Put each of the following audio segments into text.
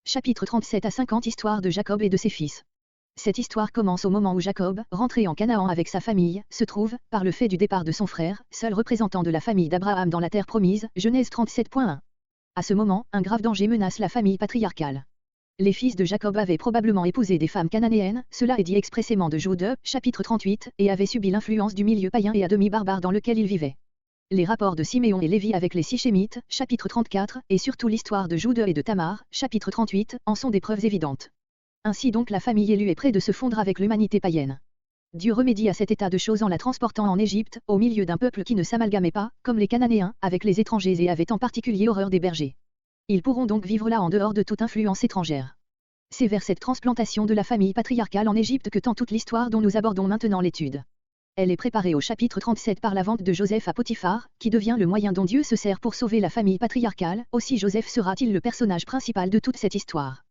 Chapitre 37 à 50 Histoire de Jacob et de ses fils. Cette histoire commence au moment où Jacob, rentré en Canaan avec sa famille, se trouve, par le fait du départ de son frère, seul représentant de la famille d'Abraham dans la terre promise, Genèse 37.1. À ce moment, un grave danger menace la famille patriarcale. Les fils de Jacob avaient probablement épousé des femmes cananéennes, cela est dit expressément de Jude, chapitre 38, et avaient subi l'influence du milieu païen et à demi barbare dans lequel ils vivaient. Les rapports de Siméon et Lévi avec les Sichémites, chapitre 34, et surtout l'histoire de Jude et de Tamar, chapitre 38, en sont des preuves évidentes. Ainsi donc la famille élue est près de se fondre avec l'humanité païenne. Dieu remédie à cet état de choses en la transportant en Égypte, au milieu d'un peuple qui ne s'amalgamait pas, comme les Cananéens, avec les étrangers et avait en particulier horreur des bergers. Ils pourront donc vivre là en dehors de toute influence étrangère. C'est vers cette transplantation de la famille patriarcale en Égypte que tend toute l'histoire dont nous abordons maintenant l'étude. Elle est préparée au chapitre 37 par la vente de Joseph à Potiphar, qui devient le moyen dont Dieu se sert pour sauver la famille patriarcale. Aussi Joseph sera-t-il le personnage principal de toute cette histoire.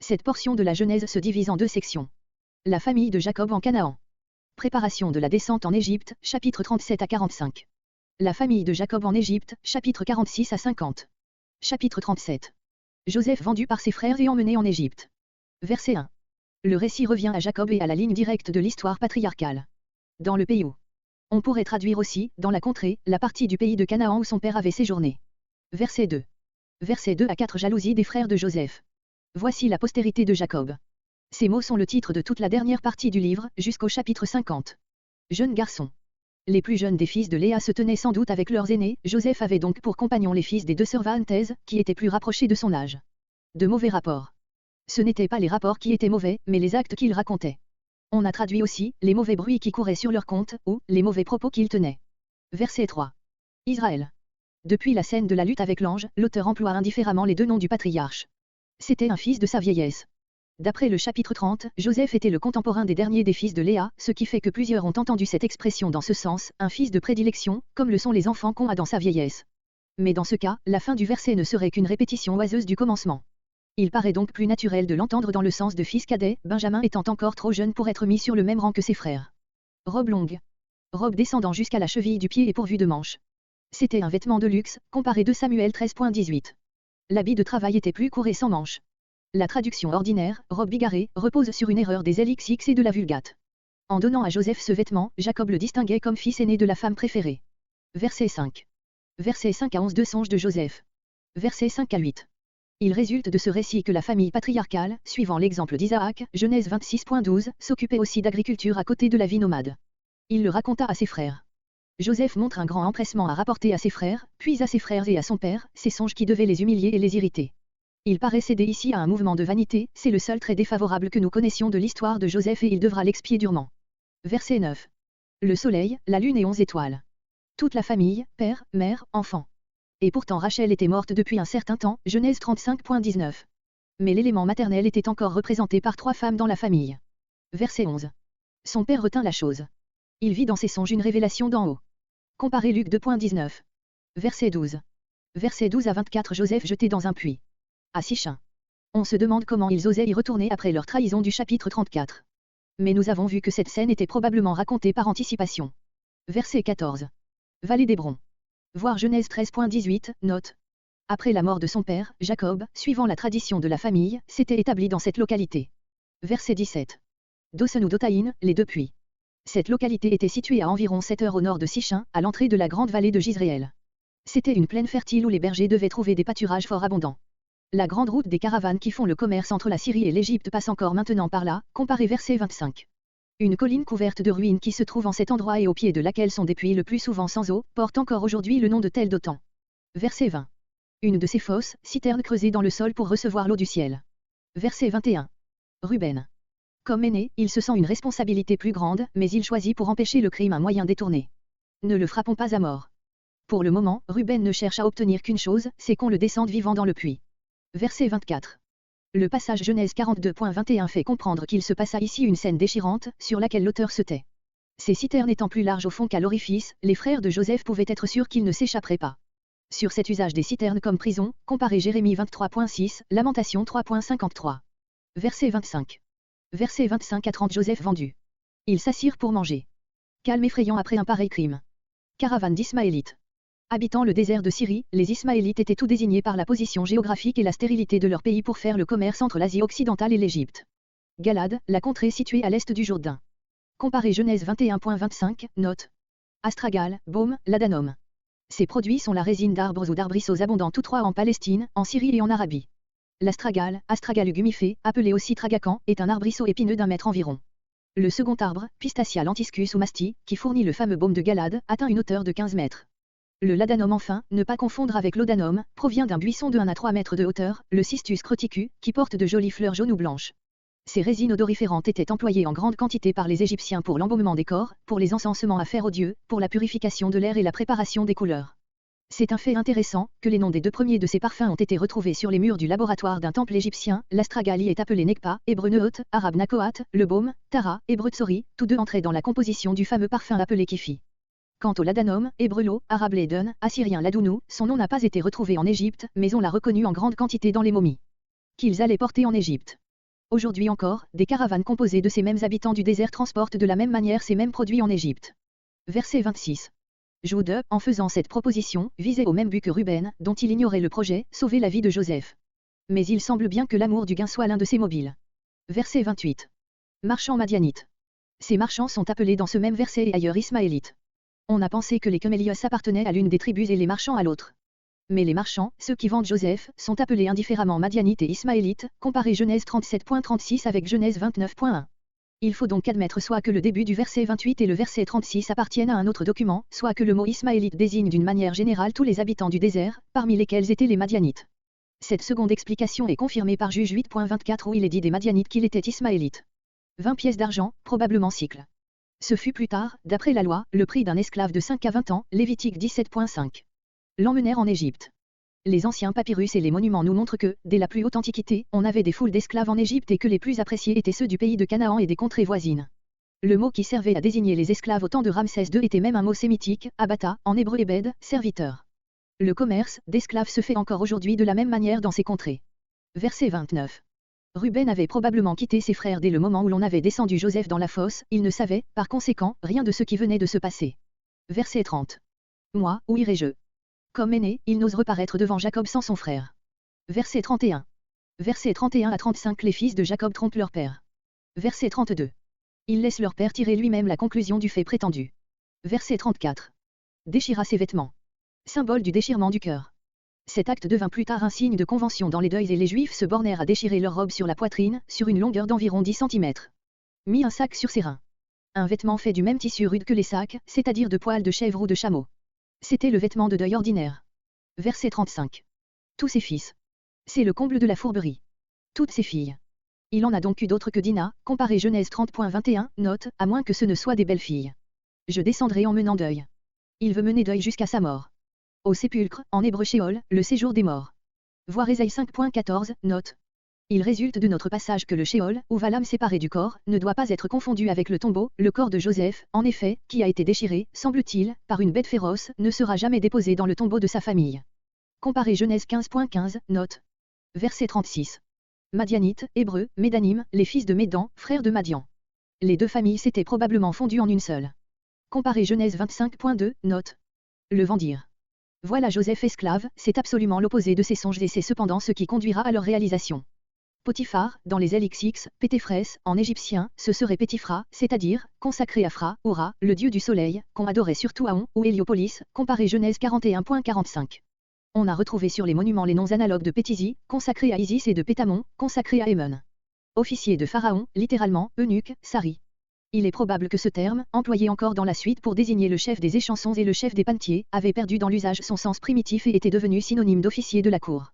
Cette portion de la Genèse se divise en deux sections. La famille de Jacob en Canaan. Préparation de la descente en Égypte, chapitre 37 à 45. La famille de Jacob en Égypte, chapitre 46 à 50. Chapitre 37. Joseph vendu par ses frères et emmené en Égypte. Verset 1. Le récit revient à Jacob et à la ligne directe de l'histoire patriarcale. Dans le pays où. On pourrait traduire aussi, dans la contrée, la partie du pays de Canaan où son père avait séjourné. Verset 2. Verset 2 à 4 Jalousie des frères de Joseph. Voici la postérité de Jacob. Ces mots sont le titre de toute la dernière partie du livre, jusqu'au chapitre 50. Jeunes garçons. Les plus jeunes des fils de Léa se tenaient sans doute avec leurs aînés, Joseph avait donc pour compagnons les fils des deux sœurs Vaantèse, qui étaient plus rapprochés de son âge. De mauvais rapports. Ce n'étaient pas les rapports qui étaient mauvais, mais les actes qu'ils racontaient. On a traduit aussi, les mauvais bruits qui couraient sur leur compte, ou, les mauvais propos qu'ils tenaient. Verset 3. Israël. Depuis la scène de la lutte avec l'ange, l'auteur emploie indifféremment les deux noms du patriarche. C'était un fils de sa vieillesse. D'après le chapitre 30, Joseph était le contemporain des derniers des fils de Léa, ce qui fait que plusieurs ont entendu cette expression dans ce sens, un fils de prédilection, comme le sont les enfants qu'on a dans sa vieillesse. Mais dans ce cas, la fin du verset ne serait qu'une répétition oiseuse du commencement. Il paraît donc plus naturel de l'entendre dans le sens de fils cadet, Benjamin étant encore trop jeune pour être mis sur le même rang que ses frères. Robe longue. Robe descendant jusqu'à la cheville du pied et pourvue de manches. C'était un vêtement de luxe, comparé 2 Samuel 13.18. L'habit de travail était plus court et sans manches. La traduction ordinaire, robe bigarrée, repose sur une erreur des LXX et de la Vulgate. En donnant à Joseph ce vêtement, Jacob le distinguait comme fils aîné de la femme préférée. Verset 5. Verset 5 à 11 de Songes de Joseph. Verset 5 à 8. Il résulte de ce récit que la famille patriarcale, suivant l'exemple d'Isaac, Genèse 26.12, s'occupait aussi d'agriculture à côté de la vie nomade. Il le raconta à ses frères. Joseph montre un grand empressement à rapporter à ses frères, puis à ses frères et à son père, ces songes qui devaient les humilier et les irriter. Il paraît céder ici à un mouvement de vanité, c'est le seul trait défavorable que nous connaissions de l'histoire de Joseph et il devra l'expier durement. Verset 9. Le soleil, la lune et 11 étoiles. Toute la famille, père, mère, enfant. Et pourtant Rachel était morte depuis un certain temps, Genèse 35.19. Mais l'élément maternel était encore représenté par 3 femmes dans la famille. Verset 11. Son père retint la chose. Il vit dans ses songes une révélation d'en haut. Comparez Luc 2.19. Verset 12. Verset 12 à 24 Joseph jeté dans un puits. À Sichem. On se demande comment ils osaient y retourner après leur trahison du chapitre 34. Mais nous avons vu que cette scène était probablement racontée par anticipation. Verset 14. Vallée d'Hébron. Voir Genèse 13.18, note. Après la mort de son père, Jacob, suivant la tradition de la famille, s'était établi dans cette localité. Verset 17. Dothan ou Dothaïn, les deux puits. Cette localité était située à environ 7 heures au nord de Sichem, à l'entrée de la grande vallée de Jizréel. C'était une plaine fertile où les bergers devaient trouver des pâturages fort abondants. La grande route des caravanes qui font le commerce entre la Syrie et l'Égypte passe encore maintenant par là, comparez verset 25. Une colline couverte de ruines qui se trouve en cet endroit et au pied de laquelle sont des puits le plus souvent sans eau, porte encore aujourd'hui le nom de tel Dothan. Verset 20. Une de ces fosses, citerne creusée dans le sol pour recevoir l'eau du ciel. Verset 21. Ruben. Comme aîné, il se sent une responsabilité plus grande, mais il choisit pour empêcher le crime un moyen détourné. Ne le frappons pas à mort. Pour le moment, Ruben ne cherche à obtenir qu'une chose, c'est qu'on le descende vivant dans le puits. Verset 24. Le passage Genèse 42.21 fait comprendre qu'il se passa ici une scène déchirante, sur laquelle l'auteur se tait. Ces citernes étant plus larges au fond qu'à l'orifice, les frères de Joseph pouvaient être sûrs qu'ils ne s'échapperaient pas. Sur cet usage des citernes comme prison, comparez Jérémie 23.6, Lamentation 3.53. Verset 25. Verset 25 à 30 Joseph vendu. Ils s'assirent pour manger. Calme effrayant après un pareil crime. Caravane d'Ismaélites. Habitant le désert de Syrie, les Ismaélites étaient tout désignés par la position géographique et la stérilité de leur pays pour faire le commerce entre l'Asie occidentale et l'Égypte. Galade, la contrée située à l'est du Jourdain. Comparez Genèse 21.25, note. Astragal, baume, ladanum. Ces produits sont la résine d'arbres ou d'arbrisseaux abondants tous trois en Palestine, en Syrie et en Arabie. L'astragal, Astragalus gumifé, appelé aussi tragacan, est un arbrisseau épineux d'1 mètre environ. Le second arbre, Pistacia lentiscus ou masti, qui fournit le fameux baume de Galade, atteint une hauteur de 15 mètres. Le ladanum enfin, ne pas confondre avec l'odanum, provient d'un buisson de 1 à 3 mètres de hauteur, le Cistus croticus, qui porte de jolies fleurs jaunes ou blanches. Ces résines odoriférantes étaient employées en grande quantité par les Égyptiens pour l'embaumement des corps, pour les encensements à faire aux dieux, pour la purification de l'air et la préparation des couleurs. C'est un fait intéressant, que les noms des 2 premiers de ces parfums ont été retrouvés sur les murs du laboratoire d'un temple égyptien. L'astragali est appelé Nekpa, hébreu Neot, arabe Nakoat, le baume, Tara, hébreu Tsori, tous deux entraient dans la composition du fameux parfum appelé Kifi. Quant au ladanum, hébreu Lo, arabe Laden, assyrien Ladounou, son nom n'a pas été retrouvé en Égypte, mais on l'a reconnu en grande quantité dans les momies qu'ils allaient porter en Égypte. Aujourd'hui encore, des caravanes composées de ces mêmes habitants du désert transportent de la même manière ces mêmes produits en Égypte. Verset 26. Jude, en faisant cette proposition, visait au même but que Ruben, dont il ignorait le projet, sauver la vie de Joseph. Mais il semble bien que l'amour du gain soit l'un de ses mobiles. Verset 28. Marchands madianites. Ces marchands sont appelés dans ce même verset et ailleurs ismaélites. On a pensé que les Kemélios appartenaient à l'une des tribus et les marchands à l'autre. Mais les marchands, ceux qui vendent Joseph, sont appelés indifféremment madianites et ismaélites, comparez Genèse 37.36 avec Genèse 29.1. Il faut donc admettre soit que le début du verset 28 et le verset 36 appartiennent à un autre document, soit que le mot ismaélite désigne d'une manière générale tous les habitants du désert, parmi lesquels étaient les madianites. Cette seconde explication est confirmée par Juge 8.24 où il est dit des madianites qu'il était ismaélite. 20 pièces d'argent, probablement cycle. Ce fut plus tard, d'après la loi, le prix d'un esclave de 5 à 20 ans, Lévitique 17.5. L'emmenèrent en Égypte. Les anciens papyrus et les monuments nous montrent que, dès la plus haute antiquité, on avait des foules d'esclaves en Égypte et que les plus appréciés étaient ceux du pays de Canaan et des contrées voisines. Le mot qui servait à désigner les esclaves au temps de Ramsès II était même un mot sémitique, abata, en hébreu ebed, serviteur. Le commerce d'esclaves se fait encore aujourd'hui de la même manière dans ces contrées. Verset 29. Ruben avait probablement quitté ses frères dès le moment où l'on avait descendu Joseph dans la fosse, il ne savait, par conséquent, rien de ce qui venait de se passer. Verset 30. Moi, où irai-je? Comme aîné, il n'ose reparaître devant Jacob sans son frère. Verset 31. Verset 31 à 35 Les fils de Jacob trompent leur père. Verset 32. Ils laissent leur père tirer lui-même la conclusion du fait prétendu. Verset 34. Déchira ses vêtements. Symbole du déchirement du cœur. Cet acte devint plus tard un signe de convention dans les deuils et les Juifs se bornèrent à déchirer leurs robes sur la poitrine, sur une longueur d'environ 10 cm. Mit un sac sur ses reins. Un vêtement fait du même tissu rude que les sacs, c'est-à-dire de poils de chèvre ou de chameau. C'était le vêtement de deuil ordinaire. Verset 35. Tous ses fils. C'est le comble de la fourberie. Toutes ses filles. Il en a donc eu d'autres que Dina, comparez Genèse 30.21, note, à moins que ce ne soient des belles filles. Je descendrai en menant deuil. Il veut mener deuil jusqu'à sa mort. Au sépulcre, en hébreu Sheol, le séjour des morts. Voir Ésaïe 5.14, note. Il résulte de notre passage que le Sheol, où va l'âme séparée du corps, ne doit pas être confondu avec le tombeau, le corps de Joseph, en effet, qui a été déchiré, semble-t-il, par une bête féroce, ne sera jamais déposé dans le tombeau de sa famille. Comparez Genèse 15.15, note. Verset 36. Madianites, Hébreux, Médanim, les fils de Médan, frères de Madian. Les deux familles s'étaient probablement fondues en une seule. Comparez Genèse 25.2, note. Le vendir. Voilà Joseph esclave, c'est absolument l'opposé de ses songes et c'est cependant ce qui conduira à leur réalisation. Potiphar, dans les LXX, Pétéphres, en égyptien, ce serait Pétifra, c'est-à-dire, consacré à Phra, ou Ra, le dieu du soleil, qu'on adorait surtout à On, ou Héliopolis, comparé Genèse 41.45. On a retrouvé sur les monuments les noms analogues de Pétisie, consacré à Isis et de Pétamon, consacré à Hémon. Officier de Pharaon, littéralement, eunuque, Sari. Il est probable que ce terme, employé encore dans la suite pour désigner le chef des échansons et le chef des panetiers, avait perdu dans l'usage son sens primitif et était devenu synonyme d'officier de la cour.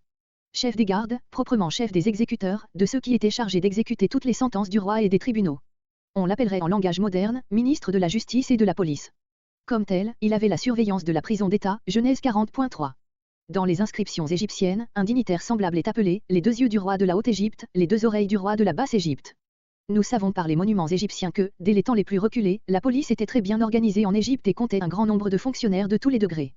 Chef des gardes, proprement chef des exécuteurs, de ceux qui étaient chargés d'exécuter toutes les sentences du roi et des tribunaux. On l'appellerait en langage moderne, ministre de la justice et de la police. Comme tel, il avait la surveillance de la prison d'État, Genèse 40.3. Dans les inscriptions égyptiennes, un dignitaire semblable est appelé, les deux yeux du roi de la Haute-Égypte, les deux oreilles du roi de la Basse-Égypte. Nous savons par les monuments égyptiens que, dès les temps les plus reculés, la police était très bien organisée en Égypte et comptait un grand nombre de fonctionnaires de tous les degrés.